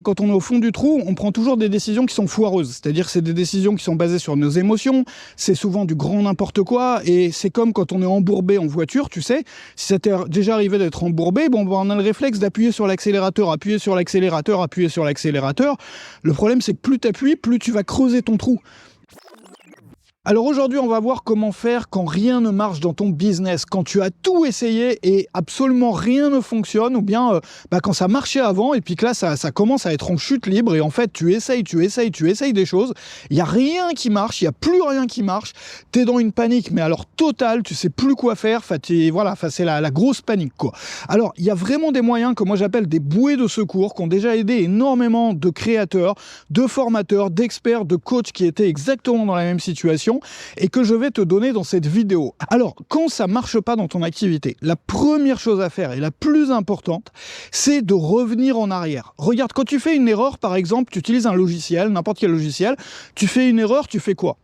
quand on est au fond du trou, on prend toujours des décisions qui sont foireuses. C'est-à-dire que c'est des décisions qui sont basées sur nos émotions, c'est souvent du grand n'importe quoi, et c'est comme quand on est embourbé en voiture, tu sais, si ça t'est déjà arrivé d'être embourbé, bon, on a le réflexe d'appuyer sur l'accélérateur, appuyer sur l'accélérateur, appuyer sur l'accélérateur. Le problème, c'est que plus tu appuies, plus tu vas creuser ton trou. Alors aujourd'hui, on va voir comment faire quand rien ne marche dans ton business, quand tu as tout essayé et absolument rien ne fonctionne, ou bien quand ça marchait avant et puis que là, ça commence à être en chute libre et en fait, tu essayes des choses, il n'y a rien qui marche, il n'y a plus rien qui marche, tu es dans une panique, mais alors totale, tu sais plus quoi faire, c'est la grosse panique, quoi. Alors, il y a vraiment des moyens que moi j'appelle des bouées de secours qui ont déjà aidé énormément de créateurs, de formateurs, d'experts, de coachs qui étaient exactement dans la même situation et que je vais te donner dans cette vidéo. Alors, quand ça marche pas dans ton activité, la première chose à faire et la plus importante, c'est de revenir en arrière. Regarde, quand tu fais une erreur, par exemple, tu utilises un logiciel, n'importe quel logiciel, tu fais une erreur, tu fais quoi?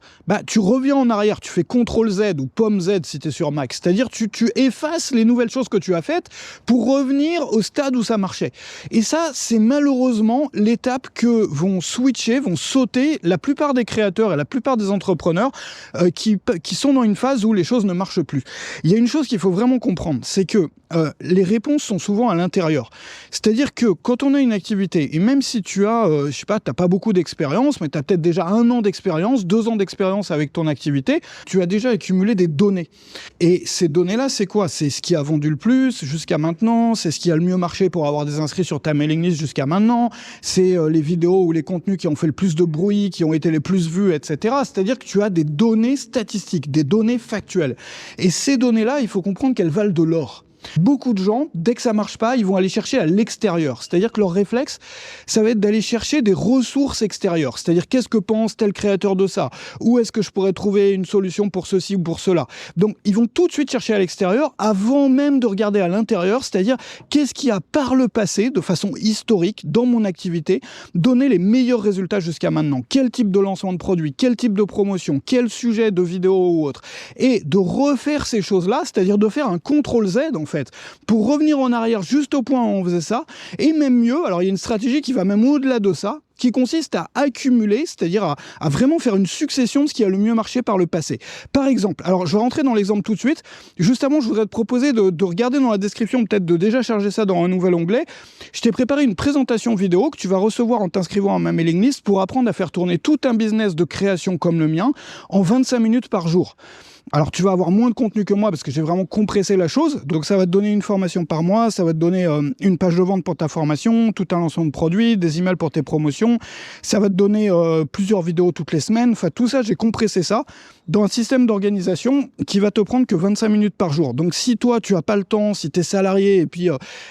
Tu reviens en arrière, tu fais CTRL-Z ou POM-Z si tu es sur Mac, c'est-à-dire tu effaces les nouvelles choses que tu as faites pour revenir au stade où ça marchait. Et ça, c'est malheureusement l'étape que vont sauter la plupart des créateurs et la plupart des entrepreneurs qui sont dans une phase où les choses ne marchent plus. Il y a une chose qu'il faut vraiment comprendre, c'est que les réponses sont souvent à l'intérieur. C'est-à-dire que quand on a une activité, et même si tu as, t'as pas beaucoup d'expérience, mais tu as peut-être déjà 1 an d'expérience, 2 ans d'expérience avec ton activité, tu as déjà accumulé des données. Et ces données-là, c'est quoi? C'est ce qui a vendu le plus jusqu'à maintenant, c'est ce qui a le mieux marché pour avoir des inscrits sur ta mailing list jusqu'à maintenant, c'est les vidéos ou les contenus qui ont fait le plus de bruit, qui ont été les plus vus, etc. C'est-à-dire que tu as des données statistiques, des données factuelles. Et ces données-là, il faut comprendre qu'elles valent de l'or. Beaucoup de gens, dès que ça marche pas, ils vont aller chercher à l'extérieur. C'est-à-dire que leur réflexe, ça va être d'aller chercher des ressources extérieures. C'est-à-dire, qu'est-ce que pense tel créateur de ça? Où est-ce que je pourrais trouver une solution pour ceci ou pour cela? Donc, ils vont tout de suite chercher à l'extérieur avant même de regarder à l'intérieur. C'est-à-dire, qu'est-ce qui a par le passé, de façon historique, dans mon activité, donné les meilleurs résultats jusqu'à maintenant? Quel type de lancement de produit? Quel type de promotion? Quel sujet de vidéo ou autre? Et de refaire ces choses-là, c'est-à-dire de faire un CTRL-Z, en fait, pour revenir en arrière juste au point où on faisait ça, et même mieux, alors il y a une stratégie qui va même au-delà de ça, qui consiste à accumuler, c'est-à-dire à vraiment faire une succession de ce qui a le mieux marché par le passé. Par exemple, alors je vais rentrer dans l'exemple tout de suite, juste avant je voudrais te proposer de regarder dans la description, peut-être de déjà charger ça dans un nouvel onglet. Je t'ai préparé une présentation vidéo que tu vas recevoir en t'inscrivant à ma mailing list pour apprendre à faire tourner tout un business de création comme le mien en 25 minutes par jour. Alors tu vas avoir moins de contenu que moi parce que j'ai vraiment compressé la chose, donc ça va te donner une formation par mois, ça va te donner une page de vente pour ta formation, tout un lancement de produits, des emails pour tes promotions, ça va te donner plusieurs vidéos toutes les semaines, enfin tout ça j'ai compressé ça dans un système d'organisation qui va te prendre que 25 minutes par jour. Donc si toi tu as pas le temps, si tu es salarié et puis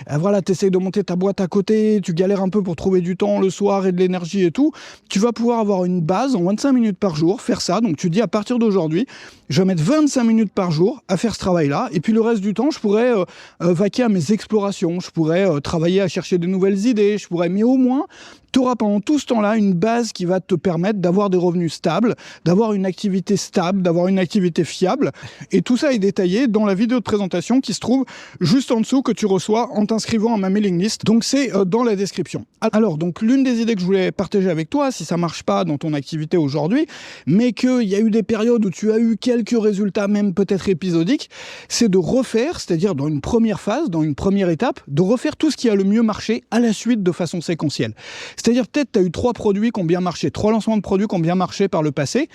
tu essayes de monter ta boîte à côté, tu galères un peu pour trouver du temps le soir et de l'énergie et tout, tu vas pouvoir avoir une base en 25 minutes par jour, faire ça, donc tu dis à partir d'aujourd'hui, je vais mettre 25 minutes par jour à faire ce travail-là, et puis le reste du temps, je pourrais vaquer à mes explorations, je pourrais travailler à chercher de nouvelles idées, mais au moins, tu auras pendant tout ce temps-là une base qui va te permettre d'avoir des revenus stables, d'avoir une activité stable, d'avoir une activité fiable. Et tout ça est détaillé dans la vidéo de présentation qui se trouve juste en dessous que tu reçois en t'inscrivant à ma mailing list. Donc c'est dans la description. Alors, donc l'une des idées que je voulais partager avec toi, si ça marche pas dans ton activité aujourd'hui, mais qu'il y a eu des périodes où tu as eu quelques résultats, même peut-être épisodiques, c'est de refaire, c'est-à-dire dans une première phase, dans une première étape, de refaire tout ce qui a le mieux marché à la suite de façon séquentielle. C'est-à-dire peut-être tu as eu 3 produits qui ont bien marché, 3 lancements de produits qui ont bien marché par le passé,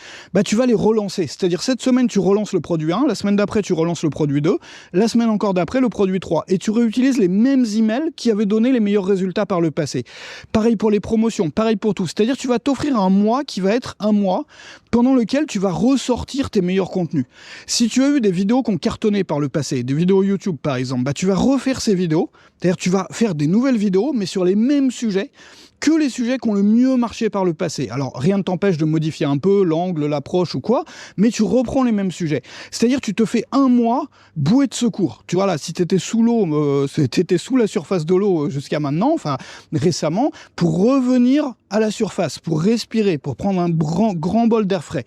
tu vas les relancer. C'est-à-dire cette semaine tu relances le produit 1, la semaine d'après tu relances le produit 2, la semaine encore d'après le produit 3. Et tu réutilises les mêmes emails qui avaient donné les meilleurs résultats par le passé. Pareil pour les promotions, pareil pour tout. C'est-à-dire tu vas t'offrir un mois qui va être un mois pendant lequel tu vas ressortir tes meilleurs contenus. Si tu as eu des vidéos qui ont cartonné par le passé, des vidéos YouTube par exemple, tu vas refaire ces vidéos, c'est-à-dire tu vas faire des nouvelles vidéos mais sur les mêmes sujets que les sujets qui ont le mieux marché par le passé. Alors, rien ne t'empêche de modifier un peu l'angle, l'approche ou quoi, mais tu reprends les mêmes sujets. C'est-à-dire, tu te fais un mois bouée de secours. Tu vois là, si tu étais sous l'eau, tu étais sous la surface de l'eau jusqu'à maintenant, enfin récemment, pour revenir à la surface pour respirer, pour prendre un grand bol d'air frais.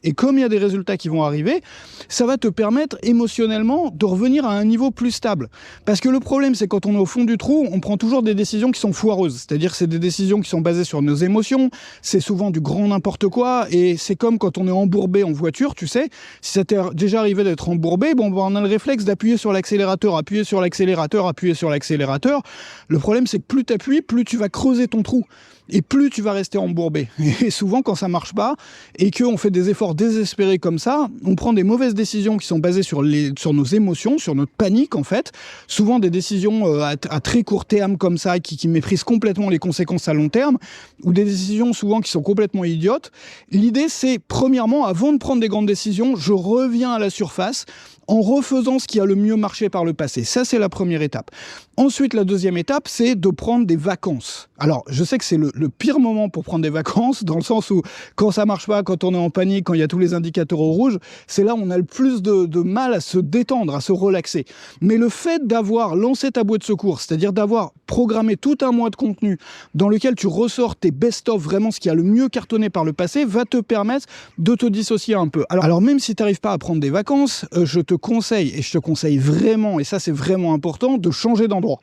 Et comme il y a des résultats qui vont arriver, ça va te permettre émotionnellement de revenir à un niveau plus stable. Parce que le problème, c'est quand on est au fond du trou, on prend toujours des décisions qui sont foireuses. C'est-à-dire que c'est des décisions qui sont basées sur nos émotions, c'est souvent du grand n'importe quoi, et c'est comme quand on est embourbé en voiture, tu sais, si ça t'est déjà arrivé d'être embourbé, bon, on a le réflexe d'appuyer sur l'accélérateur, appuyer sur l'accélérateur, appuyer sur l'accélérateur. Le problème, c'est que plus tu appuies, plus tu vas creuser ton trou. Et plus tu vas rester embourbé. Et souvent, quand ça marche pas, et qu'on fait des efforts désespérés comme ça, on prend des mauvaises décisions qui sont basées sur nos émotions, sur notre panique, en fait. Souvent des décisions à très court terme comme ça, qui méprisent complètement les conséquences à long terme, ou des décisions souvent qui sont complètement idiotes. L'idée, c'est, premièrement, avant de prendre des grandes décisions, je reviens à la surface, en refaisant ce qui a le mieux marché par le passé. Ça, c'est la première étape. Ensuite, la deuxième étape, c'est de prendre des vacances. Alors, je sais que c'est le pire moment pour prendre des vacances, dans le sens où, quand ça marche pas, quand on est en panique, quand il y a tous les indicateurs au rouge, c'est là où on a le plus de mal à se détendre, à se relaxer. Mais le fait d'avoir lancé ta bouée de secours, c'est-à-dire d'avoir programmé tout un mois de contenu dans lequel tu ressors tes best-of, vraiment ce qui a le mieux cartonné par le passé, va te permettre de te dissocier un peu. Alors même si tu n'arrives pas à prendre des vacances, je te conseille vraiment, et ça c'est vraiment important, de changer d'endroit.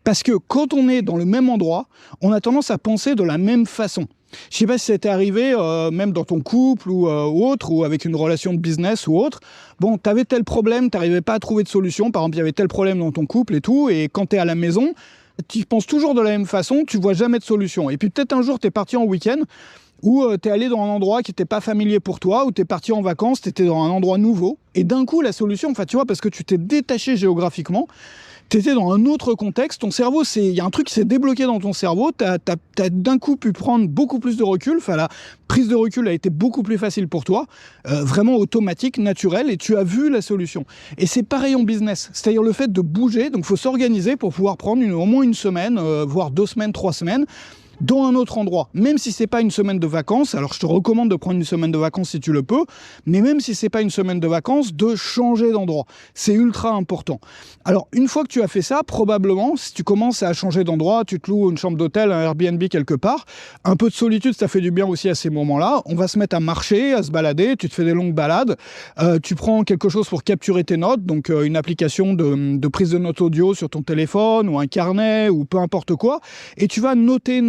Parce que quand on est dans le même endroit, on a tendance à penser de la même façon. Je ne sais pas si ça t'est arrivé, même dans ton couple ou autre, ou avec une relation de business ou autre. Bon, tu avais tel problème, tu n'arrivais pas à trouver de solution. Par exemple, il y avait tel problème dans ton couple et tout. Et quand tu es à la maison, tu penses toujours de la même façon, tu vois jamais de solution. Et puis peut-être un jour, tu es parti en week-end, ou tu es allé dans un endroit qui n'était pas familier pour toi, ou tu es parti en vacances, tu étais dans un endroit nouveau. Et d'un coup, la solution, enfin, tu vois, parce que tu t'es détaché géographiquement, tu étais dans un autre contexte, ton cerveau, il y a un truc qui s'est débloqué dans ton cerveau, tu as d'un coup pu prendre beaucoup plus de recul, enfin la prise de recul a été beaucoup plus facile pour toi, vraiment automatique, naturelle, et tu as vu la solution. Et c'est pareil en business, c'est-à-dire le fait de bouger, donc il faut s'organiser pour pouvoir prendre au moins une semaine, voire 2 semaines, 3 semaines, dans un autre endroit, même si c'est pas une semaine de vacances. Alors je te recommande de prendre une semaine de vacances si tu le peux, mais même si c'est pas une semaine de vacances, de changer d'endroit, c'est ultra important. Alors une fois que tu as fait ça, probablement si tu commences à changer d'endroit, tu te loues une chambre d'hôtel, un Airbnb quelque part, un peu de solitude, ça fait du bien aussi à ces moments-là. On va se mettre à marcher, à se balader, tu te fais des longues balades, tu prends quelque chose pour capturer tes notes, donc une application de prise de notes audio sur ton téléphone ou un carnet ou peu importe quoi, et tu vas noter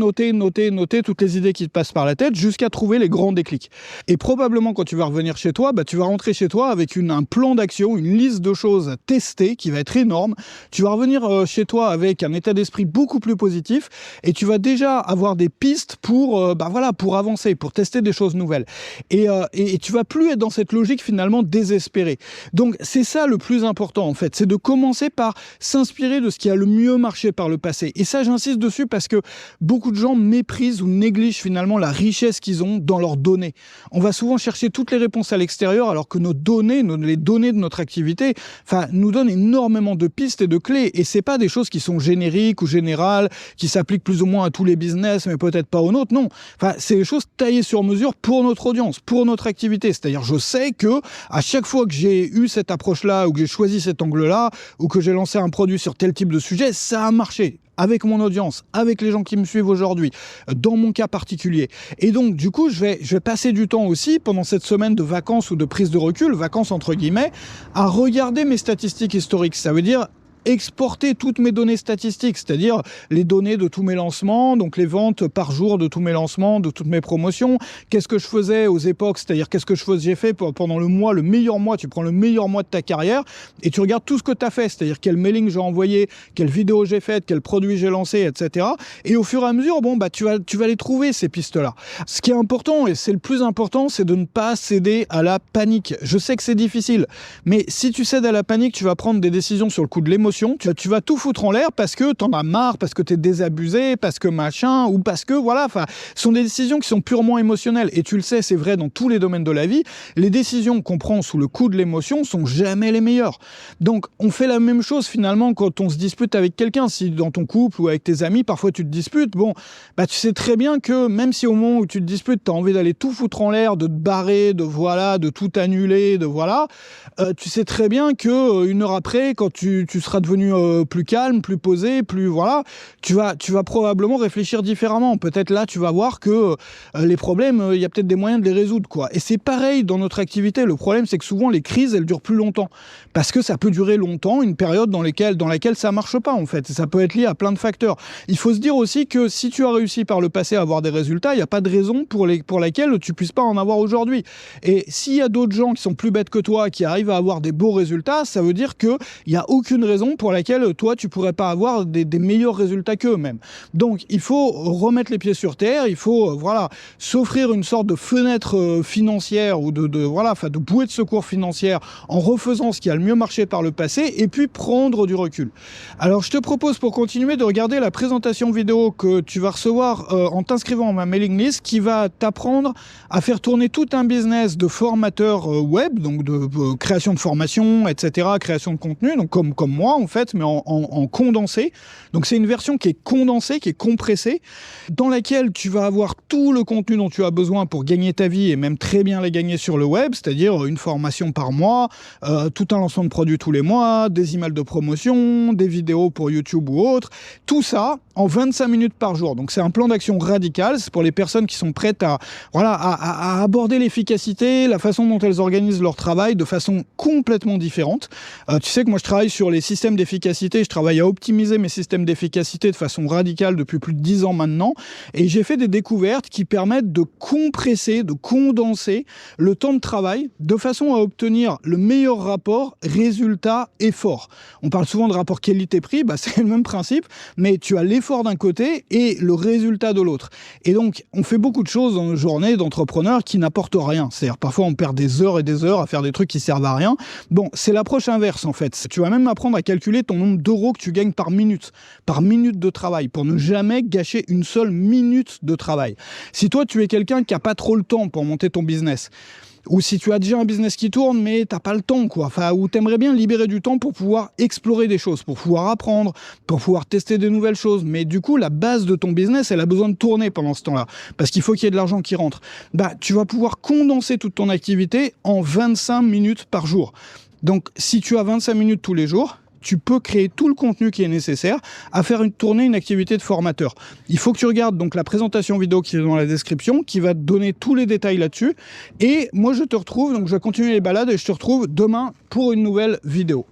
toutes les idées qui te passent par la tête jusqu'à trouver les grands déclics. Et probablement quand tu vas revenir chez toi, tu vas rentrer chez toi avec un plan d'action, une liste de choses à tester qui va être énorme. Tu vas revenir chez toi avec un état d'esprit beaucoup plus positif et tu vas déjà avoir des pistes pour avancer, pour tester des choses nouvelles. Et tu vas plus être dans cette logique finalement désespérée. Donc c'est ça le plus important en fait, c'est de commencer par s'inspirer de ce qui a le mieux marché par le passé. Et ça j'insiste dessus parce que beaucoup de gens méprisent ou négligent finalement la richesse qu'ils ont dans leurs données. On va souvent chercher toutes les réponses à l'extérieur alors que nos données, les données de notre activité, nous donnent énormément de pistes et de clés. Et c'est pas des choses qui sont génériques ou générales, qui s'appliquent plus ou moins à tous les business, mais peut-être pas aux nôtres. Non. C'est des choses taillées sur mesure pour notre audience, pour notre activité. C'est-à-dire, je sais que à chaque fois que j'ai eu cette approche-là, ou que j'ai choisi cet angle-là, ou que j'ai lancé un produit sur tel type de sujet, ça a marché. Avec mon audience, avec les gens qui me suivent aujourd'hui, dans mon cas particulier. Et donc, du coup, je vais passer du temps aussi, pendant cette semaine de vacances ou de prise de recul, vacances entre guillemets, à regarder mes statistiques historiques. Ça veut dire exporter toutes mes données statistiques, c'est-à-dire les données de tous mes lancements, donc les ventes par jour de tous mes lancements, de toutes mes promotions, qu'est-ce que je faisais aux époques, c'est-à-dire qu'est-ce que j'ai fait pendant le mois, le meilleur mois, tu prends le meilleur mois de ta carrière et tu regardes tout ce que tu as fait, c'est-à-dire quel mailing j'ai envoyé, quelle vidéo j'ai faite, quel produit j'ai lancé, etc. Et au fur et à mesure, tu vas les trouver ces pistes-là. Ce qui est important, et c'est le plus important, c'est de ne pas céder à la panique. Je sais que c'est difficile, mais si tu cèdes à la panique, tu vas prendre des décisions sur le coup de l'émotion, tu vas tout foutre en l'air parce que t'en as marre, parce que t'es désabusé, parce que machin, ou parce que ce sont des décisions qui sont purement émotionnelles. Et tu le sais, c'est vrai dans tous les domaines de la vie, les décisions qu'on prend sous le coup de l'émotion sont jamais les meilleures. Donc, on fait la même chose finalement quand on se dispute avec quelqu'un. Si dans ton couple ou avec tes amis, parfois tu te disputes, tu sais très bien que même si au moment où tu te disputes, t'as envie d'aller tout foutre en l'air, de te barrer, de tout annuler, tu sais très bien que une heure après, quand tu seras devenu plus calme, plus posé, plus voilà, tu vas probablement réfléchir différemment. Peut-être là, tu vas voir que les problèmes, il y a peut-être des moyens de les résoudre, quoi. Et c'est pareil dans notre activité. Le problème, c'est que souvent, les crises, elles durent plus longtemps. Parce que ça peut durer longtemps, une période dans laquelle ça marche pas, en fait. Et ça peut être lié à plein de facteurs. Il faut se dire aussi que si tu as réussi par le passé à avoir des résultats, il n'y a pas de raison pour laquelle tu puisses pas en avoir aujourd'hui. Et s'il y a d'autres gens qui sont plus bêtes que toi, qui arrivent à avoir des beaux résultats, ça veut dire qu'il n'y a aucune raison pour laquelle toi, tu pourrais pas avoir des meilleurs résultats qu'eux même. Donc, il faut remettre les pieds sur terre, il faut s'offrir une sorte de fenêtre financière ou de bouée de secours financière en refaisant ce qui a le mieux marché par le passé et puis prendre du recul. Alors, je te propose pour continuer de regarder la présentation vidéo que tu vas recevoir en t'inscrivant à ma mailing list qui va t'apprendre à faire tourner tout un business de formateur web, donc de création de formation, etc., création de contenu, donc comme moi en fait, mais en condensé. Donc c'est une version qui est condensée, qui est compressée, dans laquelle tu vas avoir tout le contenu dont tu as besoin pour gagner ta vie et même très bien les gagner sur le web, c'est-à-dire une formation par mois, tout un lancement de produits tous les mois, des emails de promotion, des vidéos pour YouTube ou autre, tout ça en 25 minutes par jour. Donc c'est un plan d'action radical, c'est pour les personnes qui sont prêtes à aborder l'efficacité, la façon dont elles organisent leur travail de façon complètement différente. Tu sais que moi je travaille sur les systèmes d'efficacité, je travaille à optimiser mes systèmes d'efficacité de façon radicale depuis plus de 10 ans maintenant, et j'ai fait des découvertes qui permettent de compresser, de condenser le temps de travail de façon à obtenir le meilleur rapport résultat-effort. On parle souvent de rapport qualité-prix, c'est le même principe, mais tu as l'effort d'un côté et le résultat de l'autre. Et donc, on fait beaucoup de choses dans nos journées d'entrepreneurs qui n'apportent rien. C'est-à-dire, parfois, on perd des heures et des heures à faire des trucs qui servent à rien. Bon, c'est l'approche inverse, en fait. Tu vas même apprendre à calculer ton nombre d'euros que tu gagnes par minute de travail, pour ne jamais gâcher une seule minute de travail. Si toi, tu es quelqu'un qui n'a pas trop le temps pour monter ton business, ou si tu as déjà un business qui tourne, mais t'as pas le temps, quoi. Enfin, ou t'aimerais bien libérer du temps pour pouvoir explorer des choses, pour pouvoir apprendre, pour pouvoir tester de nouvelles choses. Mais du coup, la base de ton business, elle a besoin de tourner pendant ce temps-là. Parce qu'il faut qu'il y ait de l'argent qui rentre. Tu vas pouvoir condenser toute ton activité en 25 minutes par jour. Donc, si tu as 25 minutes tous les jours, tu peux créer tout le contenu qui est nécessaire à faire tourner une activité de formateur. Il faut que tu regardes donc la présentation vidéo qui est dans la description, qui va te donner tous les détails là-dessus. Et moi, je te retrouve, donc je vais continuer les balades et je te retrouve demain pour une nouvelle vidéo.